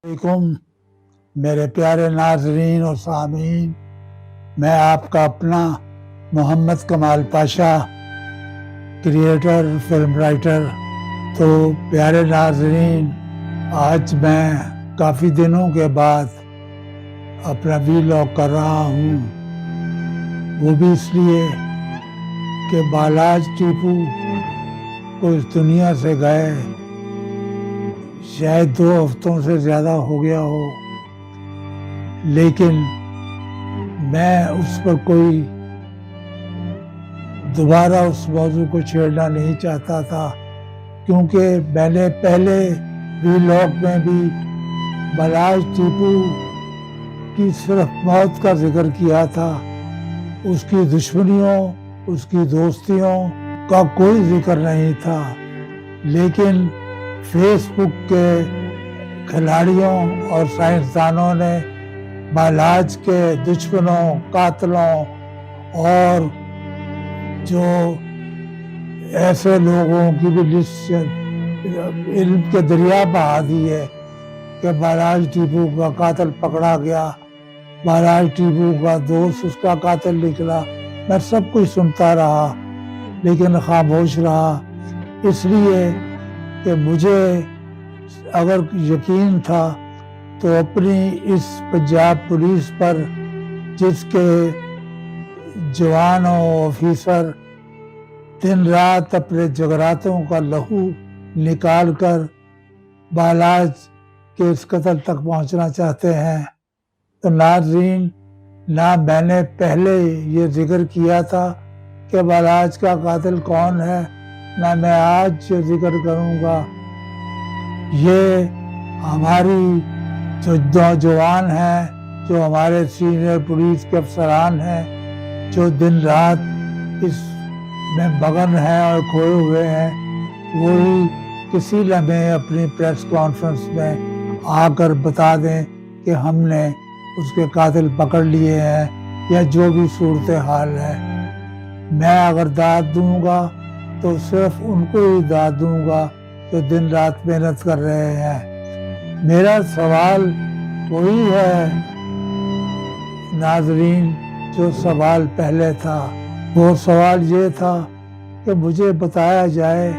वालेकुम मेरे प्यारे नाजरीन और सामीन, मैं आपका अपना मोहम्मद कमाल पाशा, क्रिएटर, फिल्म राइटर। तो प्यारे नाजरीन, आज मैं काफ़ी दिनों के बाद अपना वीलॉग कर रहा हूँ, वो भी इसलिए कि बालाज टीपू को इस दुनिया से गए शायद 2 हफ्तों से ज़्यादा हो गया हो, लेकिन मैं उस पर कोई दोबारा उस मौजू को छेड़ना नहीं चाहता था, क्योंकि मैंने पहले वीलॉग में भी बालाज टीपू की सिर्फ मौत का जिक्र किया था। उसकी दुश्मनियों, उसकी दोस्तियों का कोई जिक्र नहीं था। लेकिन फेसबुक के खिलाड़ियों और साइंसदानों ने बालाज के दुश्मनों, कातलों और जो ऐसे लोगों की भी लिस्ट इल्म के दरिया बहा दी है कि बालाज टीपू का कातिल पकड़ा गया, बालाज टीपू का दोस्त उसका कातिल निकला। मैं सब कुछ सुनता रहा लेकिन खामोश रहा, इसलिए कि मुझे अगर यकीन था तो अपनी इस पंजाब पुलिस पर, जिसके जवान ऑफिसर दिन रात अपने जगरातों का लहू निकाल कर बालाज के इस कत्ल तक पहुंचना चाहते हैं। तो नाज़रीन, ना मैंने पहले ये जिक्र किया था कि बालाज का कातिल कौन है, ना मैं आज ये जिक्र करूँगा। ये हमारी जो नौजवान हैं, जो हमारे सीनियर पुलिस के अफसरान हैं, जो दिन रात इस में मगन हैं और खोए हुए हैं, वही किसी लम्हे अपनी प्रेस कॉन्फ्रेंस में आकर बता दें कि हमने उसके कातिल पकड़ लिए हैं, या जो भी सूरत हाल है। मैं अगर दाद दूंगा तो सिर्फ उनको ही दाद दूंगा जो दिन रात मेहनत कर रहे हैं। मेरा सवाल वही है नाजरीन जो सवाल पहले था। वो सवाल ये था कि मुझे बताया जाए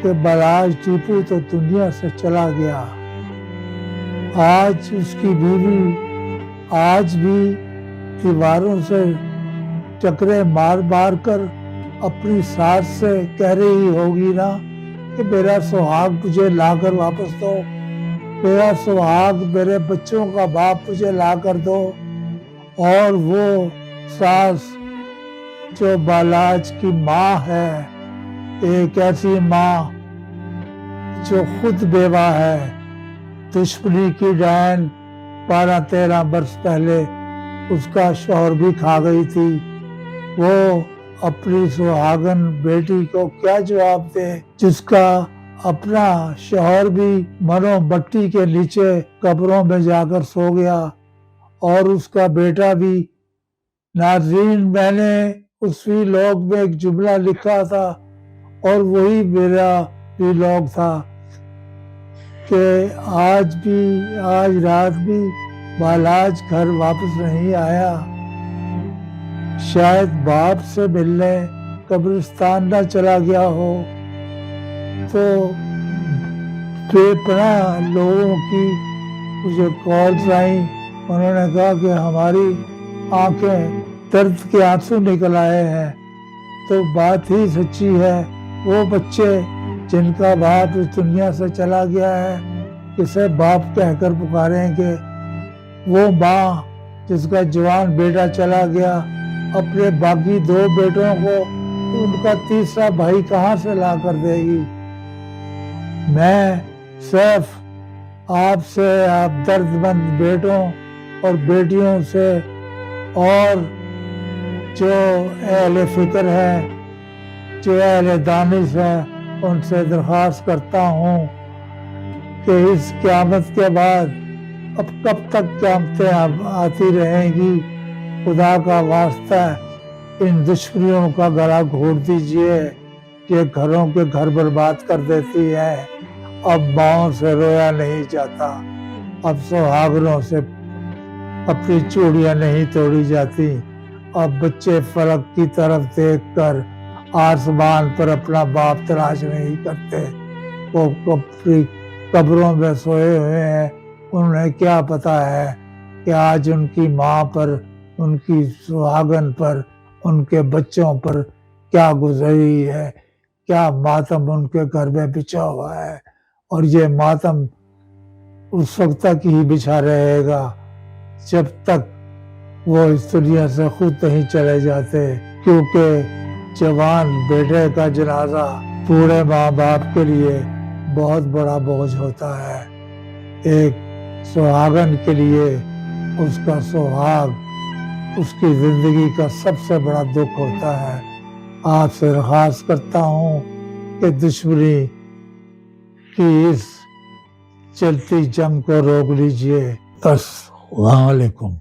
कि बालाज टीपू तो दुनिया से चला गया, आज उसकी बीवी आज भी दीवारों से चक्रे मार मार कर अपनी सास से कह रही होगी ना कि मेरा सुहाग मुझे लाकर वापस दो, मेरा सुहाग, मेरे बच्चों का बाप मुझे ला कर दो। और वो सास जो बालाज की माँ है, एक ऐसी माँ जो खुद बेवा है, दुश्मनी की डैन 12-13 वर्ष पहले उसका शौहर भी खा गई थी। वो अपनी सुहागन बेटी को क्या जवाब दे, जिसका अपना शौहर भी मनो मट्टी के नीचे कब्रों में जाकर सो गया और उसका बेटा भी। नाज़रीन, मैंने उस वीलॉग में एक जुमला लिखा था और वही मेरा वीलॉग था कि आज रात भी बालाज घर वापस नहीं आया। शायद बाप से मिलने कब्रिस्तान न चला गया हो। तो बेपनाह लोगों की मुझे कॉल्स आई, उन्होंने कहा कि हमारी आंखें दर्द के आंसू निकल आए हैं। तो बात ही सच्ची है। वो बच्चे जिनका बाप इस दुनिया से चला गया है, किसे बाप कहकर पुकारेंगे। वो माँ जिसका जवान बेटा चला गया, अपने बाकी 2 बेटों को उनका तीसरा भाई कहाँ से ला कर देगी। मैं सिर्फ आपसे, आप दर्दमंद बेटों और बेटियों से और जो अहले फिक्र है, जो अहले दानिश है, उनसे दरख्वास्त करता हूँ कि इस क़यामत के बाद अब कब तक क़यामतें आती रहेंगी। खुदा का वास्ता इन दुश्मनियों का गला घोट दीजिए, ये घरों के घर बर्बाद कर देती है। अब माँओं से रोया नहीं जाता। اب سہاگنوں سے اپنی چوڑیاں نہیں توڑی جاتی، اب بچے فلک کی طرف دیکھ کر آسمان پر اپنا باپ تلاش نہیں کرتے، وہ اپنی قبروں میں سوئے ہوئے ہیں، انہیں کیا پتا ہے کہ آج ان کی ماں پر، ان کی سہاگن پر، ان کے بچوں پر کیا گزری ہے، کیا ماتم ان کے گھر میں بچھا ہوا ہے، اور یہ ماتم اس وقت تک ہی بچھا رہے گا جب تک وہ اس دنیا سے خود نہیں چلے جاتے، کیونکہ جوان بیٹے کا جنازہ بوڑھے ماں باپ کے لیے بہت بڑا بوجھ ہوتا ہے۔ ایک سہاگن کے لیے اس کا سہاگ اس کی زندگی کا سب سے بڑا دکھ ہوتا ہے۔ آپ سے درخواست کرتا ہوں کہ دشمنی کی اس چلتی جنگ کو روک لیجئے۔ السلام علیکم۔